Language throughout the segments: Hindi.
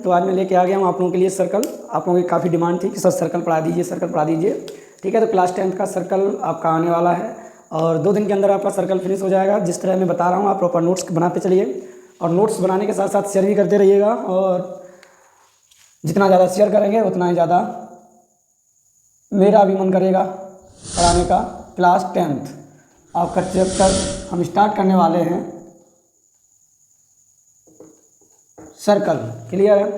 तो आज मैं लेके आ गया हूँ आप लोगों के लिए सर्कल। आप लोगों की काफ़ी डिमांड थी कि सर सर्कल पढ़ा दीजिए, सर्कल पढ़ा दीजिए। ठीक है, तो क्लास 10th का सर्कल आपका आने वाला है और 2 दिन के अंदर आपका सर्कल फिनिश हो जाएगा। जिस तरह मैं बता रहा हूँ आप प्रॉपर नोट्स बनाते चलिए और नोट्स बनाने के साथ साथ शेयर भी करते रहिएगा। और जितना ज़्यादा शेयर करेंगे उतना ही ज़्यादा मेरा भी मन करेगा पढ़ाने का। क्लास 10th आपका चैप्टर हम स्टार्ट करने वाले हैं सर्कल। क्लियर है?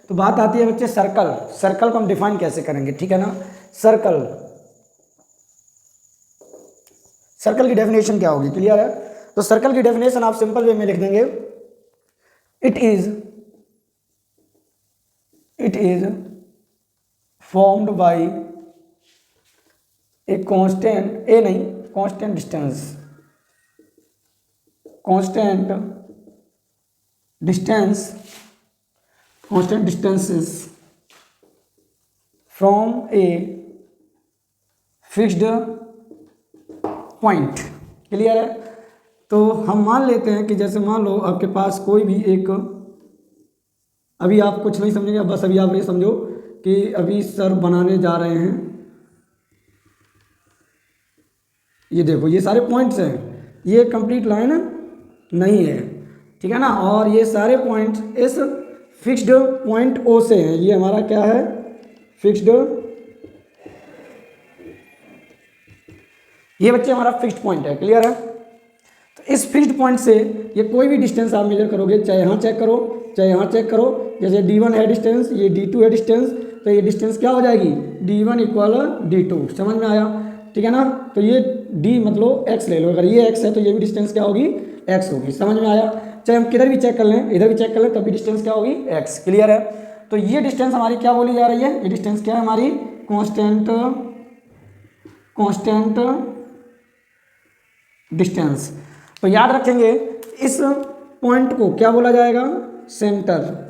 तो बात आती है बच्चे सर्कल। सर्कल को हम डिफाइन कैसे करेंगे, ठीक है ना। सर्कल की डेफिनेशन क्या होगी, क्लियर है। तो सर्कल की डेफिनेशन आप सिंपल वे में लिख देंगे, it is formed by a constant distances from a fixed point। Clear है? तो हम मान लेते हैं कि जैसे मान लो आपके पास कोई भी एक, अभी आप कुछ नहीं समझेंगे, बस अभी आप ये समझो कि अभी सर बनाने जा रहे हैं। ये देखो ये सारे पॉइंट्स हैं, ये कंप्लीट लाइन नहीं है, ठीक है ना। और ये सारे पॉइंट्स इस फिक्स्ड पॉइंट ओ से हैं। ये हमारा क्या है, फिक्स्ड, ये बच्चे हमारा फिक्स्ड पॉइंट है। क्लियर है? तो इस फिक्स्ड पॉइंट से ये कोई भी डिस्टेंस आप मेजर करोगे, चाहे यहाँ चेक करो चाहे यहाँ चेक करो, जैसे D1 है डिस्टेंस, ये D2 है डिस्टेंस, तो ये डिस्टेंस क्या हो जाएगी, D1 इक्वल D2। समझ में आया? ठीक है ना। तो ये D मतलब x ले लो, अगर ये x है तो ये भी डिस्टेंस क्या होगी, x होगी। समझ में आया? चाहे हम किधर भी चेक कर लें, इधर भी चेक कर लें, तब भी डिस्टेंस क्या होगी, x। क्लियर है? तो ये डिस्टेंस हमारी क्या बोली जा रही है, ये डिस्टेंस क्या है हमारी, कांस्टेंट डिस्टेंस। तो याद रखेंगे इस पॉइंट को क्या बोला जाएगा, सेंटर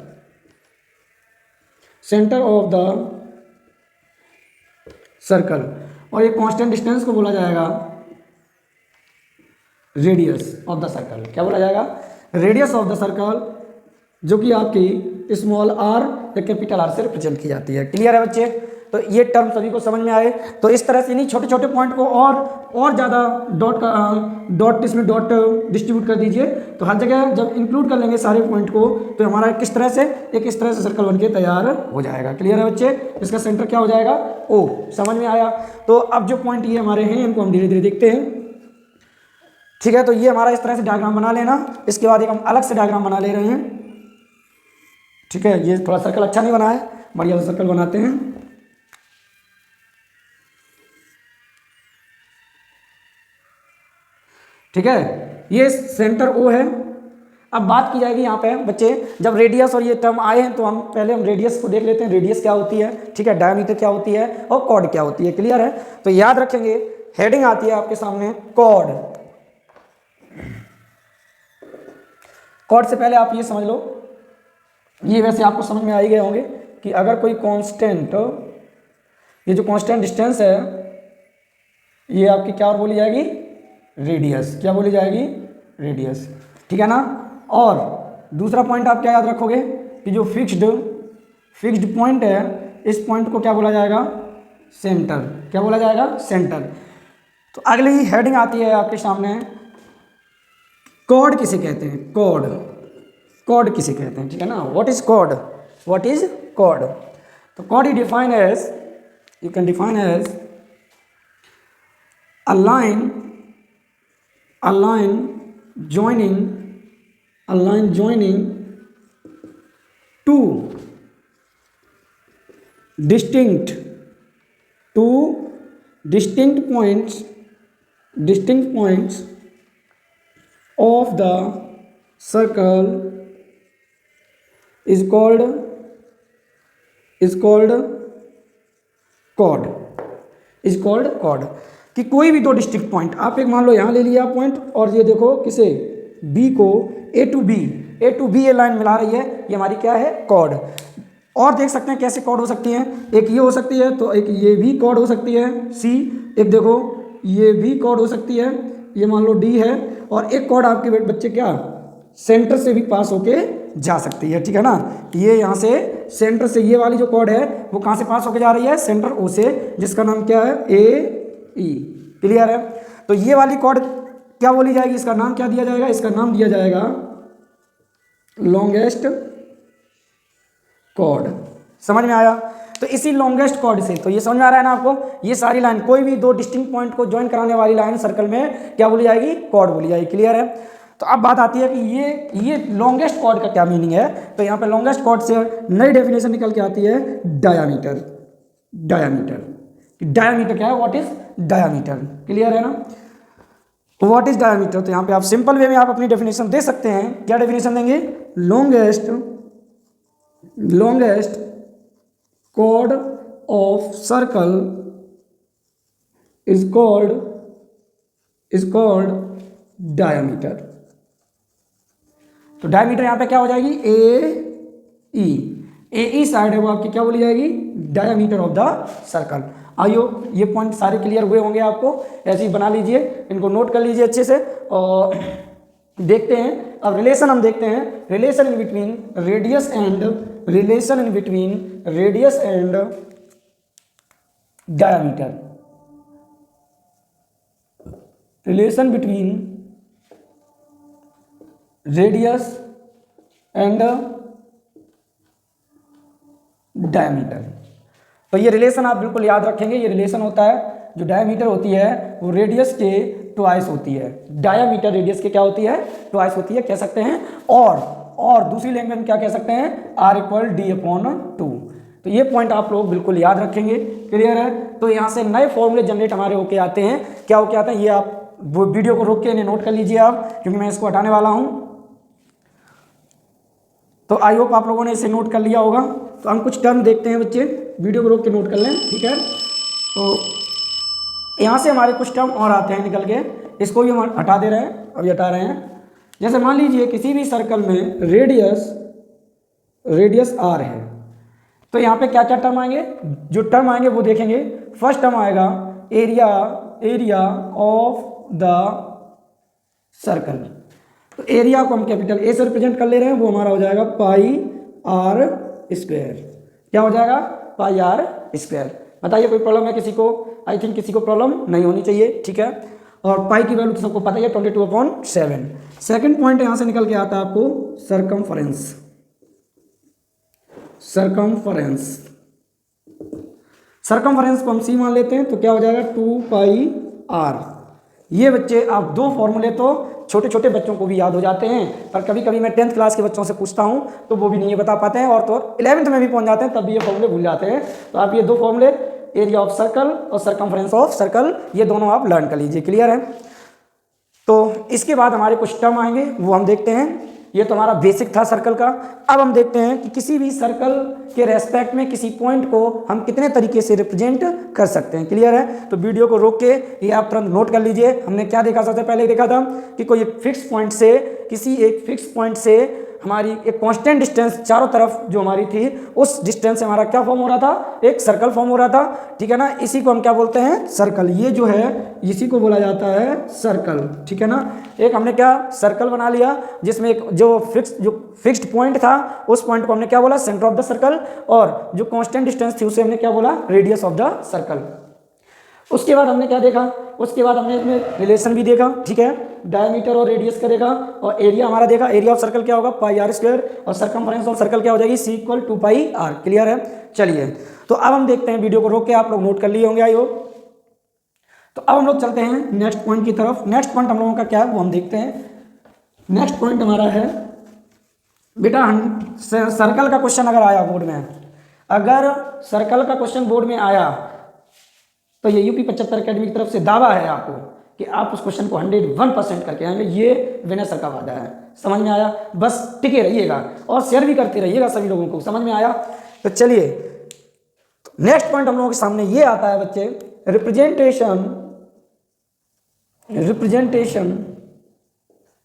ऑफ द सर्कल। और ये कांस्टेंट डिस्टेंस को बोला जाएगा रेडियस ऑफ द सर्कल। क्या बोला जाएगा, रेडियस ऑफ द सर्कल, जो कि आपकी स्मॉल r या कैपिटल R से रिप्रेजेंट की जाती है। क्लियर है बच्चे? तो ये टर्म सभी को समझ में आए। तो इस तरह से इन्हीं छोटे छोटे पॉइंट को और ज़्यादा डॉट इसमें डॉट डिस्ट्रीब्यूट कर दीजिए। तो हर जगह जब इंक्लूड कर लेंगे सारे पॉइंट को, तो हमारा किस तरह से इस तरह से सर्कल बनके तैयार हो जाएगा। क्लियर है बच्चे? इसका सेंटर क्या हो जाएगा, O। समझ में आया? तो अब जो पॉइंट ये हमारे हैं इनको हम धीरे धीरे देखते हैं। ठीक है, तो ये हमारा इस तरह से डायग्राम बना लेना। इसके बाद एक हम अलग से डायग्राम बना ले रहे हैं। ठीक है, ये थोड़ा सर्कल अच्छा नहीं बना है, बढ़िया सा सर्कल बनाते हैं। ठीक है, ये सेंटर O है। अब बात की जाएगी यहाँ पे बच्चे, जब रेडियस और ये टर्म आए हैं तो हम रेडियस को देख लेते हैं। रेडियस क्या होती है, ठीक है, डायमीटर क्या होती है और कॉर्ड क्या होती है। क्लियर है? तो याद रखेंगे, हेडिंग आती है आपके सामने कॉर्ड। कॉर्ड से पहले आप ये समझ लो, ये वैसे आपको समझ में आ ही गए होंगे कि अगर कोई कांस्टेंट, ये जो कांस्टेंट डिस्टेंस है ये आपकी क्या और बोली जाएगी, रेडियस। क्या बोली जाएगी, रेडियस। ठीक है ना। और दूसरा पॉइंट आप क्या याद रखोगे कि जो फिक्स्ड पॉइंट है, इस पॉइंट को क्या बोला जाएगा, सेंटर। क्या बोला जाएगा, सेंटर। तो अगली ही हेडिंग आती है आपके सामने, कॉर्ड किसे कहते हैं, कॉर्ड किसे कहते हैं। ठीक है ना। व्हाट इज कॉर्ड, तो chord you can define as a line joining two distinct points of the circle is called chord। कि कोई भी 2 डिस्टिंक्ट पॉइंट, आप एक मान लो यहाँ ले लिया पॉइंट, और ये देखो किसे, B को A टू B ये लाइन मिला रही है, ये हमारी क्या है, कॉर्ड। और देख सकते हैं कैसे कॉर्ड हो सकती हैं, एक ये हो सकती है, तो एक ये भी कॉर्ड हो सकती है C, एक देखो ये भी कॉर्ड हो सकती है, ये मान लो D है, और एक कॉर्ड आपके बच्चे क्या सेंटर से भी पास होके जा सकती है, ठीक है ना। ये यहाँ से सेंटर से ये वाली जो कॉर्ड है वो कहाँ से पास होकर जा रही है, सेंटर ओ से, जिसका नाम क्या है, ए ई। क्लियर है। तो ये वाली कॉर्ड क्या बोली जाएगी, इसका नाम क्या दिया जाएगा, इसका नाम दिया जाएगा लॉन्गेस्ट कॉर्ड। समझ में आया। तो इसी लॉन्गेस्ट कॉर्ड से, तो ये समझ में आ रहा है ना आपको, ये सारी लाइन कोई भी दो डिस्टिंक्ट पॉइंट को ज्वाइन कराने वाली लाइन सर्कल में क्या बोली जाएगी, कॉर्ड बोली जाएगी। क्लियर है। तो अब बात आती है कि ये लॉन्गेस्ट कॉर्ड का क्या मीनिंग है। तो यहाँ पे लॉन्गेस्ट कॉर्ड से नई डेफिनेशन निकल के आती है, डायामीटर। डायामीटर क्या है, व्हाट इज डायामीटर। क्लियर है ना, व्हाट इज डायामीटर। तो यहाँ पे आप सिंपल वे में आप अपनी डेफिनेशन दे सकते हैं। क्या डेफिनेशन देंगे, longest chord of circle is called diameter। तो डायमीटर यहाँ पे क्या हो जाएगी, ए ई साइड है वो आपकी क्या बोली जाएगी, डायमीटर ऑफ द सर्कल। आइयो ये पॉइंट सारे क्लियर हुए होंगे आपको, ऐसे ही बना लीजिए, इनको नोट कर लीजिए अच्छे से। और देखते हैं अब रिलेशन, हम देखते हैं relation in between radius and diameter. Relation between radius and diameter. तो ये रिलेशन आप बिल्कुल याद रखेंगे। ये रिलेशन होता है, जो डायमीटर होती है वो रेडियस के ट्वाइस होती है। डायमीटर रेडियस के क्या होती है, ट्वाइस होती है, कह सकते हैं। और दूसरी लैंग्वेज में क्या कह सकते हैं, R=D/2। तो ये पॉइंट आप लोग बिल्कुल याद रखेंगे। क्लियर है। तो यहाँ से नए फॉर्मूले जनरेट हमारे होके आते हैं। क्या होके आते हैं, ये आप वो वीडियो को रोक के इन्हें नोट कर लीजिए आप, क्योंकि मैं इसको हटाने वाला हूँ। तो आई होप आप लोगों ने इसे नोट कर लिया होगा। तो हम कुछ टर्म देखते हैं बच्चे, वीडियो को रोक के नोट कर लें, ठीक है। तो यहाँ से हमारे कुछ टर्म और आते हैं निकल के, इसको भी हम हटा दे रहे हैं, अभी हटा रहे हैं। जैसे मान लीजिए किसी भी सर्कल में रेडियस आर है, तो यहाँ पे क्या क्या टर्म आएंगे, जो टर्म आएंगे वो देखेंगे। फर्स्ट टर्म आएगा एरिया ऑफ द सर्कल। तो एरिया को हम कैपिटल ए से रिप्रेजेंट कर ले रहे हैं, वो हमारा हो जाएगा πr²। क्या हो जाएगा, πr²। बताइए कोई प्रॉब्लम है किसी को, आई थिंक किसी को प्रॉब्लम नहीं होनी चाहिए, ठीक है। और पाई की वैल्यू तो सबको पता ही है, 22/7। सेकंड पॉइंट यहां से निकल के आता है आपको सरकमफरेंस। सरकमफरेंस को हम सी मान लेते हैं, तो क्या हो जाएगा 2πr। ये बच्चे आप दो फॉर्मूले तो छोटे छोटे बच्चों को भी याद हो जाते हैं, पर कभी कभी मैं 10th क्लास के बच्चों से पूछता हूं तो वो भी नहीं बता पाते हैं, और तो 11th में भी पहुंच जाते हैं तब भी ये फॉर्मूले भूल जाते हैं। तो आप ये दो फॉर्मूले, एरिया ऑफ सर्कल और सरकमफरेंस ऑफ सर्कल, ये दोनों आप लर्न कर लीजिए। क्लियर है। तो इसके बाद हमारे कुछ टर्म आएंगे, वो हम देखते हैं। ये तो हमारा बेसिक था सर्कल का। अब हम देखते हैं कि किसी भी सर्कल के रेस्पेक्ट में किसी पॉइंट को हम कितने तरीके से रिप्रेजेंट कर सकते हैं। क्लियर है। तो वीडियो को रोक के ये आप तुरंत नोट कर लीजिए। हमने क्या देखा, सबसे पहले देखा था कि कोई एक फिक्स पॉइंट से, किसी एक फिक्स पॉइंट से हमारी एक कांस्टेंट डिस्टेंस चारों तरफ जो हमारी थी, उस डिस्टेंस से हमारा क्या फॉर्म हो रहा था, एक सर्कल फॉर्म हो रहा था, ठीक है ना। इसी को हम क्या बोलते हैं, सर्कल। ये जो है इसी को बोला जाता है सर्कल, ठीक है ना। एक हमने क्या सर्कल बना लिया, जिसमें एक जो फिक्स्ड पॉइंट था, उस पॉइंट को हमने क्या बोला, सेंटर ऑफ द सर्कल, और जो कांस्टेंट डिस्टेंस थी उसे हमने क्या बोला, रेडियस ऑफ द सर्कल। उसके बाद हमने क्या देखा, उसके बाद हमने इसमें रिलेशन भी देखा, ठीक है, डायमीटर और रेडियस का देखा, और एरिया हमारा देखा। एरिया ऑफ सर्कल क्या होगा, πr², और सरकमफरेंस ऑफ सर्कल क्या हो जाएगी, C=2πr। क्लियर है। चलिए तो अब हम देखते हैं, वीडियो को रोक के आप लोग नोट कर लिए होंगे आई होप। तो अब हम लोग चलते हैं नेक्स्ट पॉइंट की तरफ। नेक्स्ट पॉइंट हम लोगों का क्या है वो हम देखते हैं। नेक्स्ट पॉइंट हमारा है बेटा, सर्कल का क्वेश्चन अगर आया बोर्ड में, अगर सर्कल का क्वेश्चन बोर्ड में आया तो ये यूपी 75 अकेडमी की तरफ से दावा है आपको कि आप उस क्वेश्चन को 101% करके आएंगे। ये विनय सर का वादा है। समझ में आया। बस टिके रहिएगा और शेयर भी करते रहिएगा सभी लोगों को। समझ में आया। तो चलिए नेक्स्ट पॉइंट हम लोगों के सामने ये आता है बच्चे,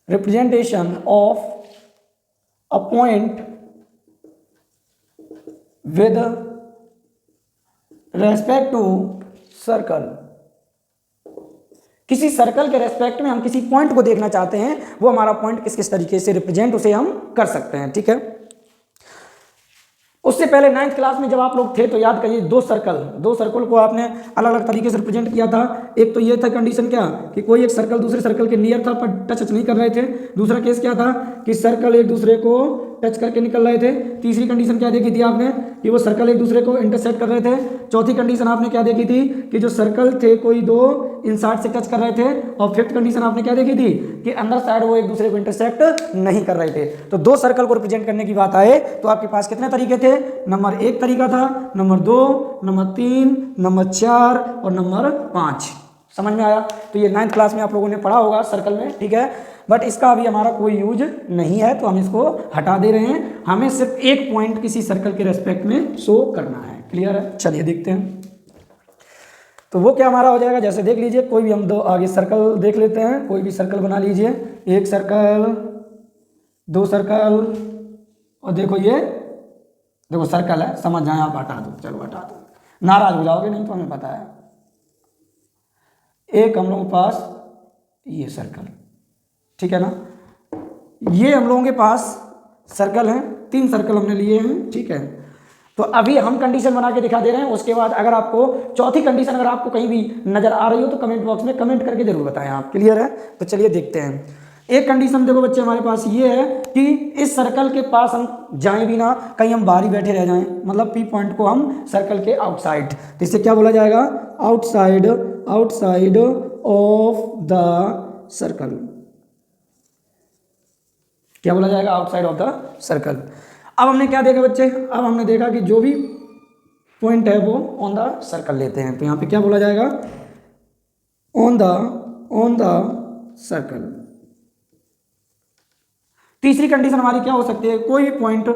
representation of a point with respect to circle. किसी सर्कल के रेस्पेक्ट में हम किसी पॉइंट को देखना चाहते हैं, वो हमारा पॉइंट किस किस तरीके से रिप्रेजेंट उसे हम कर सकते हैं। ठीक है, उससे पहले 9th क्लास में जब आप लोग थे तो याद करिए, दो सर्कल को आपने अलग अलग तरीके से रिप्रेजेंट किया था। एक तो ये था कंडीशन क्या कि कोई एक सर्कल दूसरे सर्कल के नियर था पर टच नहीं कर रहे थे। दूसरा केस क्या था कि सर्कल एक दूसरे को टच करके निकल रहे थे। तीसरी कंडीशन क्या देखी थी आपने कि वो सर्कल एक दूसरे को इंटरसेक्ट कर रहे थे। चौथी कंडीशन आपने क्या देखी थी कि जो सर्कल थे कोई दो इनसाइड से टच कर रहे थे। और फिफ्थ कंडीशन आपने क्या देखी थी कि अंदर साइड वो एक दूसरे को इंटरसेक्ट नहीं कर रहे थे। तो दो सर्कल को रिप्रेजेंट करने की बात आए तो आपके पास कितने तरीके थे? नंबर 1 तरीका था, नंबर 2, नंबर 3, नंबर 4 और नंबर 5। समझ में आया? तो ये 9th क्लास में आप लोगों ने पढ़ा होगा सर्कल में। ठीक है, बट इसका अभी हमारा कोई यूज नहीं है तो हम इसको हटा दे रहे हैं। हमें सिर्फ एक पॉइंट किसी सर्कल के रेस्पेक्ट में शो करना है। क्लियर है? चलिए देखते हैं। तो वो क्या हमारा हो जाएगा, जैसे देख लीजिए, कोई भी हम दो आगे सर्कल देख लेते हैं। कोई भी सर्कल बना लीजिए, एक सर्कल, दो सर्कल, और देखो ये देखो सर्कल है, समझ जाए आप, हटा दो, चलो हटा दो, नाराज हो जाओगे नहीं तो हमें पता है। एक हम लोगों के पास ये सर्कल, ठीक है ना, ये हम लोगों के पास सर्कल है, 3 सर्कल हमने लिए हैं। ठीक है, तो अभी हम कंडीशन बना के दिखा दे रहे हैं। उसके बाद अगर आपको चौथी कंडीशन अगर आपको कहीं भी नजर आ रही हो तो कमेंट बॉक्स में कमेंट करके जरूर बताएं आप। क्लियर है? तो चलिए देखते हैं। एक कंडीशन देखो बच्चे हमारे पास ये है कि इस सर्कल के पास हम जाएं भी ना, कहीं हम बाहर ही बैठे रह जाएं, मतलब पी पॉइंट को हम सर्कल के आउटसाइड, तो इसे क्या बोला जाएगा? Outside of the circle. क्या बोला जाएगा? Outside of the circle. अब हमने क्या देखा बच्चे? अब हमने देखा कि जो भी पॉइंट है वो ऑन द सर्कल लेते हैं, तो यहाँ पे क्या बोला जाएगा? On the circle. तीसरी कंडीशन हमारी क्या हो सकती है? कोई भी पॉइंट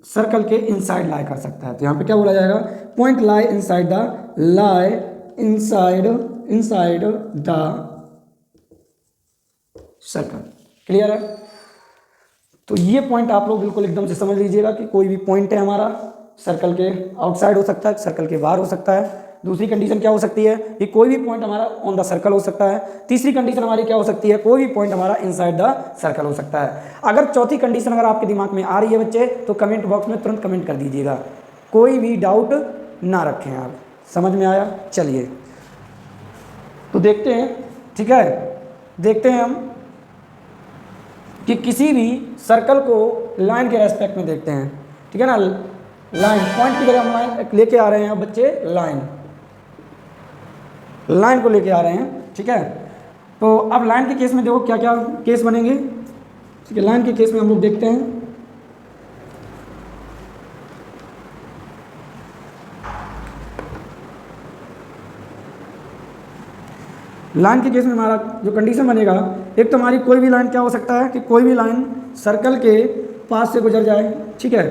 सर्कल के इनसाइड लाई कर सकता है, तो यहाँ पे क्या बोला जाएगा? Point lie inside the circle. Clear है? तो ये पॉइंट आप लोग बिल्कुल एकदम से समझ लीजिएगा कि कोई भी पॉइंट है हमारा सर्कल के आउटसाइड हो सकता है, सर्कल के बाहर हो सकता है। दूसरी कंडीशन क्या हो सकती है कि कोई भी पॉइंट हमारा ऑन द सर्कल हो सकता है। तीसरी कंडीशन हमारी क्या हो सकती है? कोई भी पॉइंट हमारा इनसाइड द सर्कल हो सकता है। अगर चौथी कंडीशन अगर आपके दिमाग में आ रही है बच्चे तो कमेंट बॉक्स में तुरंत कमेंट कर दीजिएगा, कोई भी डाउट ना रखें आप। समझ में आया? चलिए तो देखते हैं। ठीक है, देखते हैं हम कि किसी भी सर्कल को लाइन के रेस्पेक्ट में देखते हैं। ठीक है ना, लाइन पॉइंट की जगह हम लाइन लेके आ रहे हैं। अब बच्चे लाइन को लेके आ रहे हैं। ठीक है, तो अब लाइन के केस में देखो क्या क्या केस बनेंगे। ठीक है, लाइन के केस में हम लोग देखते हैं। लाइन के केस में हमारा जो कंडीशन बनेगा, एक तो हमारी कोई भी लाइन क्या हो सकता है कि कोई भी लाइन सर्कल के पास से गुजर जाए। ठीक है,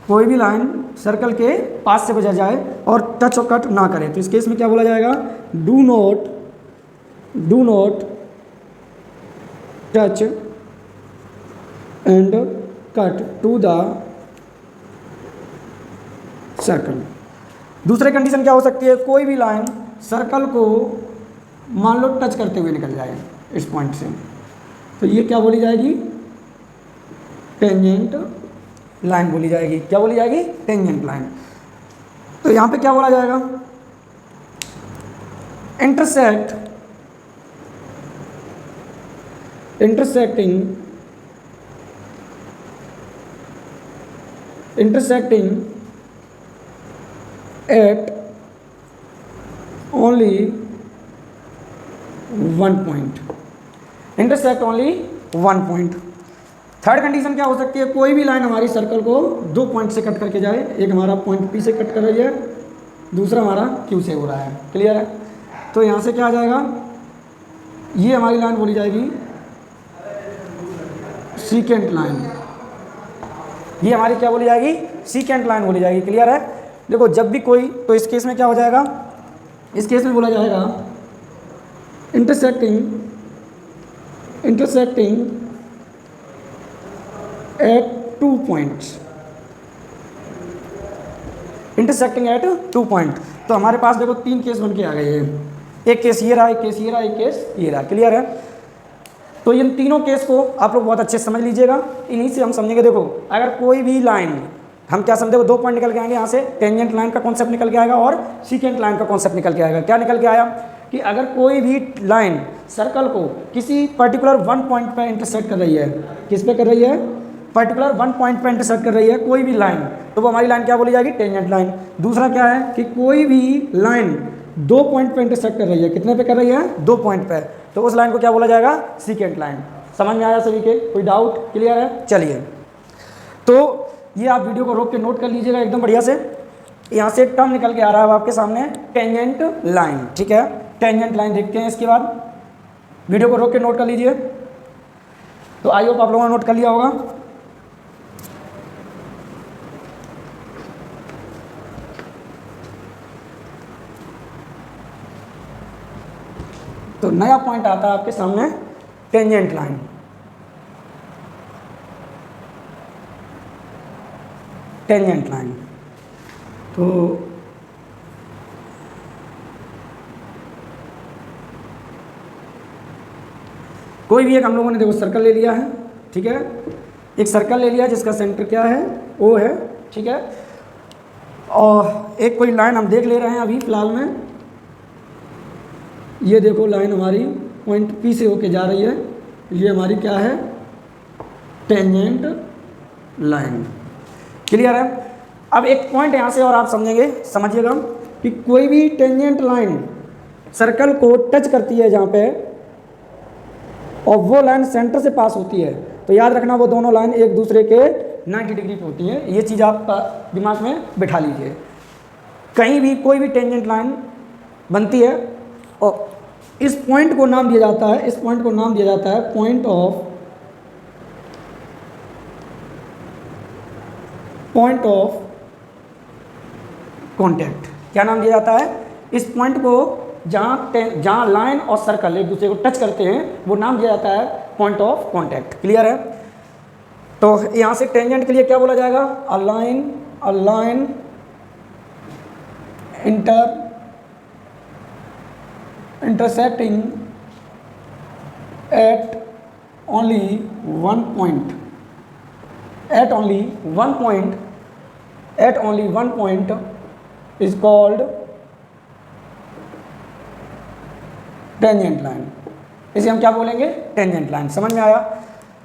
कोई भी लाइन सर्कल के पास से गुजर जाए और टच और कट ना करे, तो इस केस में क्या बोला जाएगा? Do not touch and cut to the circle. दूसरी कंडीशन क्या हो सकती है? कोई भी लाइन सर्कल को मान लो टच करते हुए निकल जाए इस पॉइंट से, तो ये क्या बोली जाएगी? टेंजेंट लाइन बोली जाएगी। क्या बोली जाएगी? Tangent line. तो यहां पे क्या बोला जाएगा? Intersecting at only one point. Intersect only one point. Third condition क्या हो सकती है? कोई भी लाइन हमारी सर्कल को 2 पॉइंट से कट करके जाए। एक हमारा पॉइंट पी से कट कर रही है, दूसरा हमारा क्यू से हो रहा है। क्लियर है? तो यहाँ से क्या आ जाएगा? ये हमारी लाइन बोली जाएगी सीकेंट लाइन। ये हमारी क्या बोली जाएगी? सीकेंट लाइन बोली जाएगी। क्लियर है? देखो जब भी कोई, तो इस केस में क्या हो जाएगा? इस केस में बोला जाएगा intersecting at 2 points. Intersecting at 2 point. तो हमारे पास देखो 3 केस बन के आ गए हैं। एक केस ये रहा, एक केस ये रहा, एक केस ये रहा। क्लियर है? तो इन तीनों केस को आप लोग बहुत अच्छे से समझ लीजिएगा, इन्हीं से हम समझेंगे। देखो अगर कोई भी लाइन, हम क्या समझे, 2 पॉइंट निकल के आएंगे यहाँ से, टेंजेंट लाइन का कॉन्सेप्ट निकल के आएगा और सीकेंट लाइन का कॉन्सेप्ट निकल के आएगा। क्या निकल के आया कि अगर कोई भी लाइन सर्कल को किसी पर्टिकुलर 1 पॉइंट पर इंटरसेक्ट कर रही है, किस पे कर रही है, पर्टिकुलर 1 पॉइंट पर इंटरसेक्ट कर रही है कोई भी लाइन, तो वो हमारी लाइन क्या बोली जाएगी, टेंजेंट लाइन। दूसरा क्या है कि कोई भी लाइन 2 पॉइंट पर इंटरसेक्ट कर रही है, कितने पे कर रही है, 2 पॉइंट पे, तो उस लाइन को क्या बोला जाएगा, सीकेंट लाइन। समझ में आया सभी के? कोई डाउट? क्लियर है? चलिए, तो ये आप वीडियो को रोक के नोट कर लीजिएगा एकदम बढ़िया से। यहाँ से एक टर्म निकल के आ रहा है आपके सामने, टेंजेंट लाइन। ठीक है, टेंजेंट लाइन देखते हैं इसके बाद। वीडियो को रोक के नोट कर लीजिए। तो आई होप आप लोगों ने नोट कर लिया होगा। तो नया पॉइंट आता है आपके सामने, टेंजेंट लाइन। टेंजेंट लाइन, तो कोई भी एक हम लोगों ने देखो सर्कल ले लिया है। ठीक है, एक सर्कल ले लिया जिसका सेंटर क्या है, ओ है। ठीक है, और एक कोई लाइन हम देख ले रहे हैं अभी फिलहाल में, ये देखो लाइन हमारी पॉइंट पी से होके जा रही है, ये हमारी क्या है, टेंजेंट लाइन। क्लियर है? अब एक पॉइंट यहाँ से और आप समझेंगे, समझिएगा कि कोई भी टेंजेंट लाइन सर्कल को टच करती है जहाँ पे, और वो लाइन सेंटर से पास होती है, तो याद रखना वो दोनों लाइन एक दूसरे के 90 डिग्री पे होती है। ये चीज़ आप दिमाग में बिठा लीजिए। कहीं भी कोई भी टेंजेंट लाइन बनती है और इस पॉइंट को नाम दिया जाता है, इस पॉइंट को नाम दिया जाता है पॉइंट ऑफ कांटेक्ट। क्या नाम दिया जाता है? इस पॉइंट को जहाँ लाइन और सर्कल एक दूसरे को टच करते हैं, वो नाम दिया जाता है पॉइंट ऑफ कांटेक्ट। क्लियर है? तो यहाँ से टेंजेंट के लिए क्या बोला जाएगा, a line intersecting at only one point is called tangent line. इसे हम क्या बोलेंगे, टेंजेंट लाइन। समझ में आया?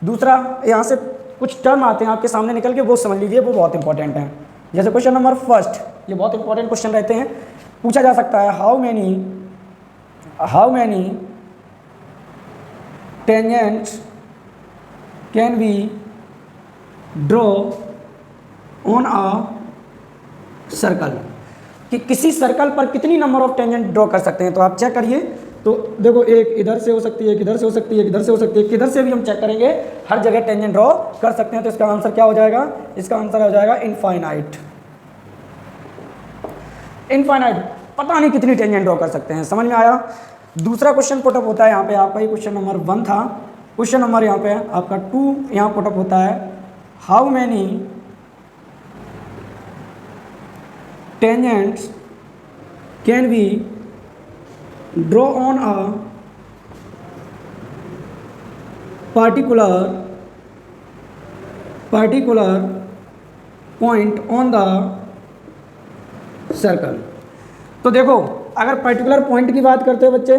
दूसरा, यहाँ से कुछ टर्म आते हैं आपके सामने निकल के, वो समझ लीजिए, वो बहुत इंपॉर्टेंट हैं। जैसे क्वेश्चन नंबर फर्स्ट, ये बहुत इंपॉर्टेंट क्वेश्चन रहते हैं, पूछा जा सकता है, how many tangents can be draw on a circle, कि किसी सर्कल पर कितनी नंबर ऑफ टेंजेंट ड्रॉ कर सकते हैं। तो आप चेक करिए, तो देखो एक इधर से हो सकती है, एक इधर से हो सकती है, एक इधर से हो सकती है, किधर से भी हम चेक करेंगे, हर जगह टेंजेंट ड्रॉ कर सकते हैं। तो इसका आंसर क्या हो जाएगा, इसका आंसर हो जाएगा इनफाइनाइट। पता नहीं कितनी टेंजेंट ड्रॉ कर सकते हैं। समझ में आया? दूसरा क्वेश्चन पुटअप होता है यहाँ पे आपका, ये क्वेश्चन नंबर 1 था, क्वेश्चन नंबर यहाँ पे आपका 2 यहाँ पुटअप होता है, how many tangents can be draw on a particular point on the circle. तो देखो अगर पर्टिकुलर पॉइंट की बात करते हो बच्चे,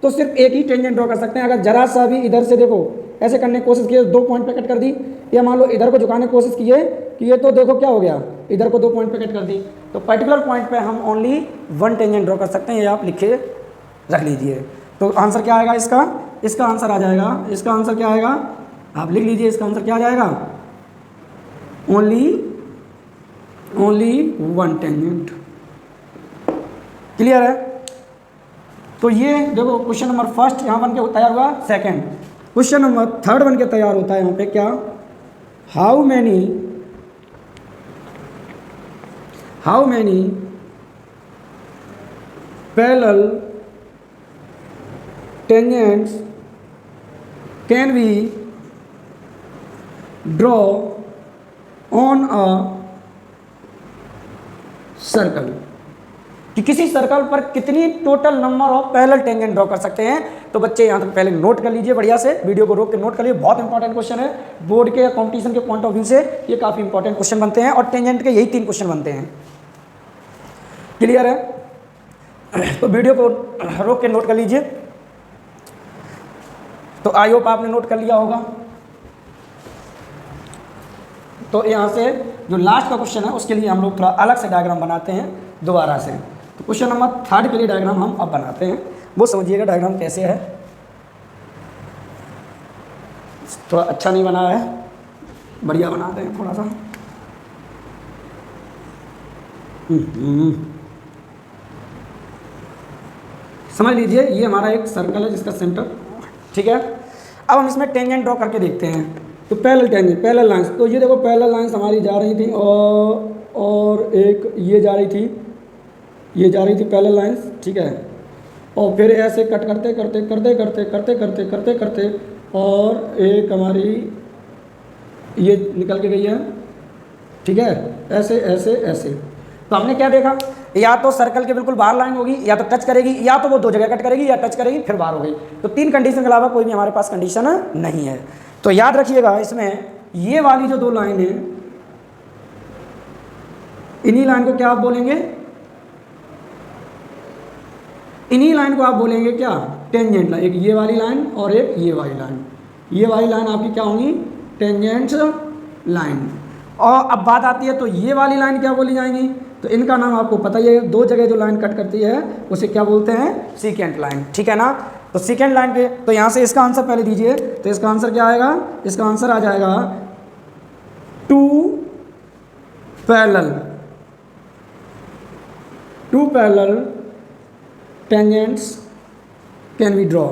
तो सिर्फ एक ही टेंजेंट ड्रॉ कर सकते हैं। अगर जरा सा भी इधर से देखो ऐसे करने की कोशिश की, 2 पॉइंट पे कट कर दी, या मान लो इधर को झुकाने की कोशिश किए तो देखो क्या हो गया, इधर को 2 पॉइंट पे कट कर दी। तो पर्टिकुलर पॉइंट पे हम ओनली 1 टेंजेंट ड्रॉ कर सकते हैं। ये आप लिखे रख लीजिए। तो आंसर क्या आएगा इसका आंसर आ जाएगा, इसका आंसर क्या आएगा, आप लिख लीजिए, इसका आंसर क्या आ जाएगा, ओनली 1 टेंजेंट। क्लियर है? तो ये देखो क्वेश्चन नंबर फर्स्ट यहाँ बन के तैयार हुआ। सेकंड क्वेश्चन नंबर 3 बन के तैयार होता है यहाँ पे, क्या, how many parallel tangents can be draw on a circle. कि किसी सर्कल पर कितनी total number of parallel tangent draw कर सकते हैं। तो बच्चे यहाँ तक पहले नोट कर लीजिए, बढ़िया से वीडियो को रोक के नोट कर लीजिए, बहुत इंपॉर्टेंट क्वेश्चन है बोर्ड के या कॉम्पिटिशन के पॉइंट ऑफ व्यू से ये काफ़ी इंपॉर्टेंट क्वेश्चन बनते हैं और टेंजेंट के यही 3 क्वेश्चन बनते हैं। क्लियर है? तो वीडियो को रोक के नोट कर लीजिए। तो आई होप आपने नोट कर लिया होगा। तो यहाँ से जो लास्ट का क्वेश्चन है उसके लिए हम लोग थोड़ा अलग से डायग्राम बनाते हैं दोबारा से। तो क्वेश्चन नंबर 3 के लिए डायग्राम हम अब बनाते हैं, वो समझिएगा डायग्राम कैसे है। थोड़ा अच्छा नहीं बना है, बढ़िया बनाते हैं थोड़ा सा। समझ लीजिए ये हमारा एक सर्कल है जिसका सेंटर, ठीक है। अब हम इसमें टेंजेंट ड्रॉ करके देखते हैं। तो पैरेलल टेंजेंट, पैरेलल लाइंस, तो ये देखो पैरेलल लाइंस हमारी जा रही थी और एक ये जा रही थी, ये जा रही थी पैरेलल लाइंस, ठीक है। और फिर ऐसे कट करते करते करते करते करते करते करते करते और एक हमारी ये निकल के गई है, ठीक है, ऐसे ऐसे ऐसे। तो हमने क्या देखा, या तो सर्कल के बिल्कुल बाहर लाइन होगी, या तो टच करेगी, या तो वो 2 जगह कट करेगी, या टच करेगी फिर बाहर हो गई। तो 3 कंडीशन के अलावा कोई भी हमारे पास कंडीशन नहीं है। तो याद रखिएगा इसमें ये वाली जो 2 लाइन है, इन्हीं लाइन को क्या आप बोलेंगे, इन्हीं लाइन को आप बोलेंगे क्या, टेंजेंट लाइन। एक ये वाली लाइन और एक ये वाली लाइन, ये वाली लाइन आपकी क्या होंगी, टेंजेंट लाइन। और अब बात आती है तो ये वाली लाइन क्या बोली जाएंगी, तो इनका नाम आपको पता ही है, 2 जगह जो लाइन कट करती है उसे क्या बोलते हैं, सीकेंट लाइन, ठीक है ना। तो सीकेंट लाइन पे तो यहाँ से इसका आंसर पहले दीजिए। तो इसका आंसर क्या आएगा, इसका आंसर आ जाएगा 2 parallel tangents can be draw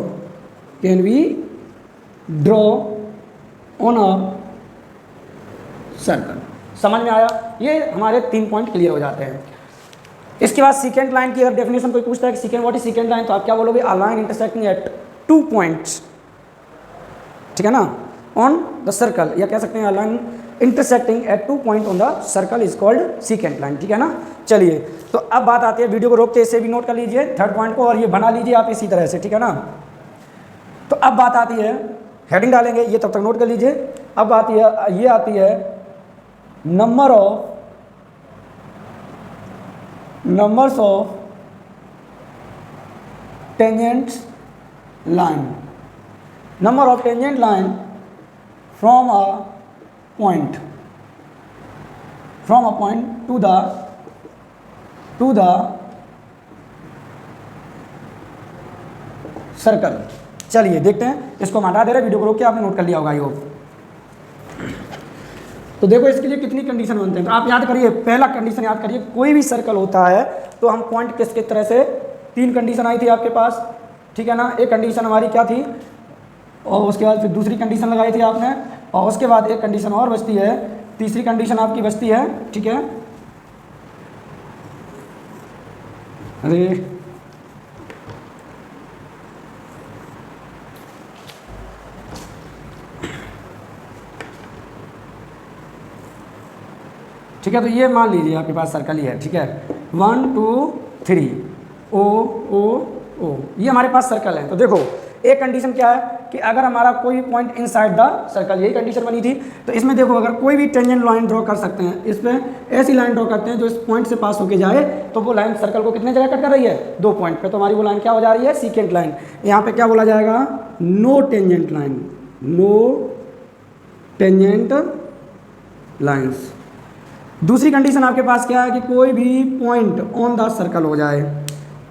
on a circle. समझ में आया? ये हमारे 3 पॉइंट क्लियर हो जाते हैं। इसके बाद सीकेंट लाइन की अगर डेफिनेशन कोई पूछता है कि secant what is secant line, तो आप क्या बोलोगे, a line intersecting at 2 points, ठीक है ना, ऑन द सर्कल, या कह सकते हैं a line intersecting at 2 point on the circle is called secant line, ठीक है ना। चलिए तो अब बात आती है, वीडियो को रोक के इसे भी नोट कर लीजिए 3rd पॉइंट को, और ये बना लीजिए आप इसी तरह से, ठीक है ना। तो अब बात आती है, हेडिंग डालेंगे, ये तब तक नोट कर लीजिए। अब आती है, ये आती है numbers of tangent line, number of tangent line from a point to the circle. चलिए देखते हैं, इसको हम हटा दे रहे, वीडियो को रोक के आपने नोट कर लिया होगा, आई होप। तो देखो इसके लिए कितनी कंडीशन बनते हैं, तो आप याद करिए, पहला कंडीशन याद करिए, कोई भी सर्कल होता है तो हम पॉइंट किसके तरह से, 3 कंडीशन आई थी आपके पास, ठीक है ना। एक कंडीशन हमारी क्या थी, और उसके बाद फिर दूसरी कंडीशन लगाई थी आपने, और उसके बाद एक कंडीशन और बचती है, तीसरी कंडीशन आपकी बचती है, ठीक है। अरे ठीक है, तो ये मान लीजिए आपके पास सर्कल ही है, ठीक है, 1 2 3 ओ ओ ओ, ये हमारे पास सर्कल है। तो देखो एक कंडीशन क्या है कि अगर हमारा कोई पॉइंट इनसाइड द सर्कल, यही कंडीशन बनी थी। तो इसमें देखो अगर कोई भी टेंजेंट लाइन ड्रॉ कर सकते हैं, इस पर ऐसी लाइन ड्रॉ करते हैं जो इस पॉइंट से पास होके जाए, तो वो लाइन सर्कल को कितने जगह कट कर रही है, 2 पॉइंट पे। तो हमारी वो लाइन क्या हो जा रही है, सीकेंट लाइन। यहाँ पे क्या बोला जाएगा, no tangent line, no tangent lines. दूसरी कंडीशन आपके पास क्या है कि कोई भी पॉइंट ऑन द सर्कल हो जाए,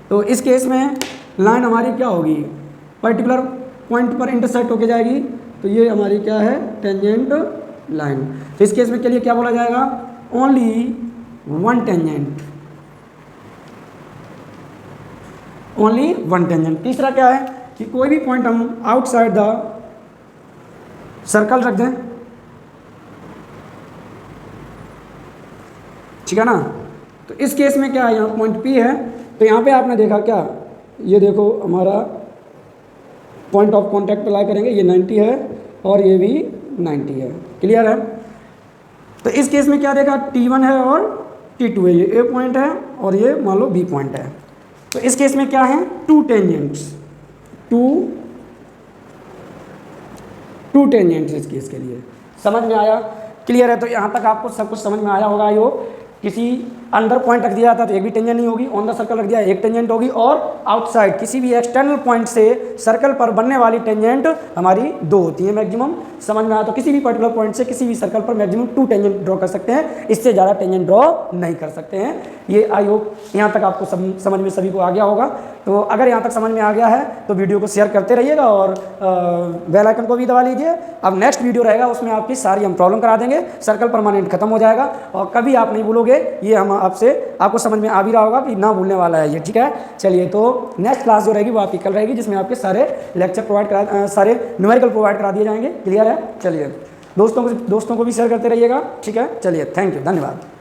तो इस केस में लाइन हमारी क्या होगी, पर्टिकुलर पॉइंट पर इंटरसेक्ट होके जाएगी, तो ये हमारी क्या है, टेंजेंट लाइन। तो इस केस में के लिए क्या बोला जाएगा, ओनली 1 टेंजेंट, ओनली 1 टेंजेंट। तीसरा क्या है कि कोई भी पॉइंट हम आउटसाइड द सर्कल रख दें, ठीक है ना। तो इस केस में क्या है, यहाँ पॉइंट P है, तो यहाँ पे आपने देखा क्या, ये देखो हमारा पॉइंट ऑफ कांटेक्ट अप्लाई करेंगे, ये 90 है और ये भी 90 है, क्लियर है। तो इस केस में क्या देखा, T1 है और T2 है, ये A पॉइंट है और ये मान लो B पॉइंट है। तो इस केस में क्या है, टू टेंजेंट्स इस केस के लिए। समझ में आया, क्लियर है। तो यहाँ तक आपको सब कुछ समझ में आया होगा। यो किसी अंडर पॉइंट रख दिया जाता तो एक भी टेंजेंट नहीं होगी, ऑन द सर्कल रख दिया एक टेंजेंट होगी, और आउटसाइड किसी भी एक्सटर्नल पॉइंट से सर्कल पर बनने वाली टेंजेंट हमारी 2 होती है मैक्सिमम। समझ में आया। तो किसी भी पर्टिकुलर पॉइंट से किसी भी सर्कल पर मैक्सिमम 2 टेंजेंट ड्रॉ कर सकते हैं, इससे ज़्यादा टेंजेंट ड्रॉ नहीं कर सकते हैं। ये आई होप यहाँ तक आपको समझ में सभी को आ गया होगा। तो अगर यहाँ तक समझ में आ गया है तो वीडियो को शेयर करते रहिएगा और बेल आइकन को भी दबा लीजिए। अब नेक्स्ट वीडियो रहेगा, उसमें आपकी सारी हम प्रॉब्लम करा देंगे, सर्कल परमानेंट खत्म हो जाएगा और कभी आप नहीं भूलोगे। ये हम आपको समझ में आ भी रहा होगा कि ना भूलने वाला है ये, ठीक है। चलिए, तो नेक्स्ट क्लास जो रहेगी वो आपकी कल रहेगी, जिसमें आपके सारे लेक्चर सारे न्यूमेरिकल प्रोवाइड करा दिए जाएंगे। क्लियर है। चलिए, दोस्तों को भी शेयर करते रहिएगा, ठीक है। चलिए, थैंक यू, धन्यवाद।